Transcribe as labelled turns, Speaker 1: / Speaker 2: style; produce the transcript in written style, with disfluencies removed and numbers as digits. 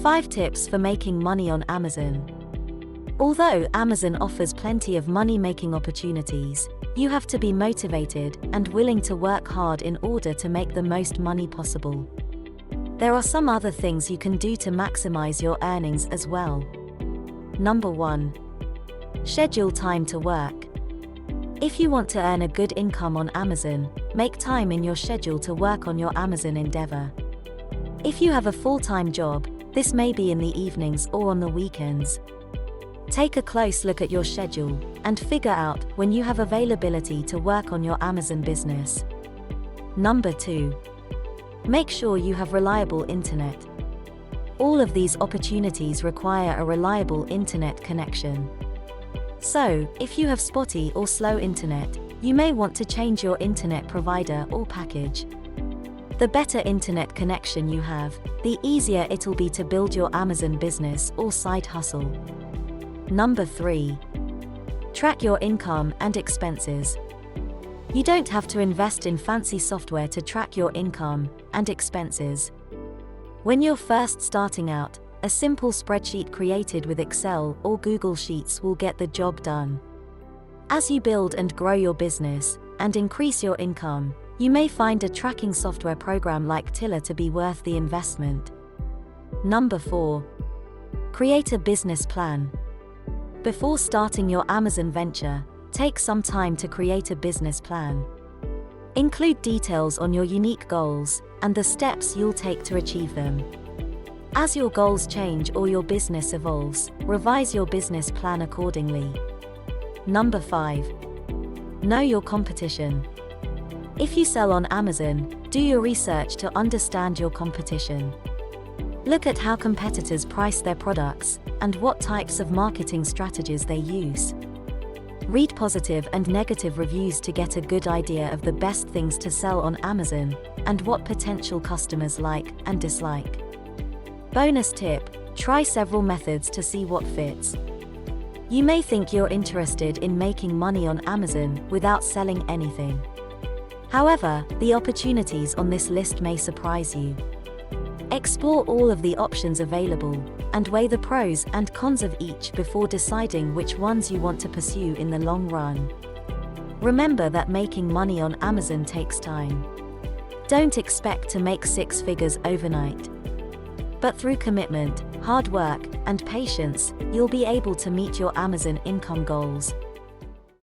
Speaker 1: 5 tips for making money on Amazon. Although Amazon offers plenty of money-making opportunities, you have to be motivated and willing to work hard in order to make the most money possible. There are some other things you can do to maximize your earnings as well. Number 1. Schedule time to work. If you want to earn a good income on Amazon, make time in your schedule to work on your Amazon endeavor. If you have a full-time job, this may be in the evenings or on the weekends. Take a close look at your schedule and figure out when you have availability to work on your Amazon business. Number 2. Make sure you have reliable internet. All of these opportunities require a reliable internet connection. So, if you have spotty or slow internet, you may want to change your internet provider or package. The better internet connection you have, the easier it'll be to build your Amazon business or side hustle. Number 3. Track your income and expenses. You don't have to invest in fancy software to track your income and expenses. When you're first starting out, a simple spreadsheet created with Excel or Google Sheets will get the job done. As you build and grow your business and increase your income, you may find a tracking software program like Tiller to be worth the investment. Number 4. Create a business plan. Before starting your Amazon venture, take some time to create a business plan. Include details on your unique goals and the steps you'll take to achieve them. As your goals change or your business evolves, revise your business plan accordingly. Number 5. Know your competition. If you sell on Amazon, do your research to understand your competition. Look at how competitors price their products and what types of marketing strategies they use. Read positive and negative reviews to get a good idea of the best things to sell on Amazon and what potential customers like and dislike. Bonus tip: try several methods to see what fits. You may think you're interested in making money on Amazon without selling anything. However, the opportunities on this list may surprise you. Explore all of the options available and weigh the pros and cons of each before deciding which ones you want to pursue in the long run. Remember that making money on Amazon takes time. Don't expect to make 6 figures overnight. But through commitment, hard work, and patience, you'll be able to meet your Amazon income goals.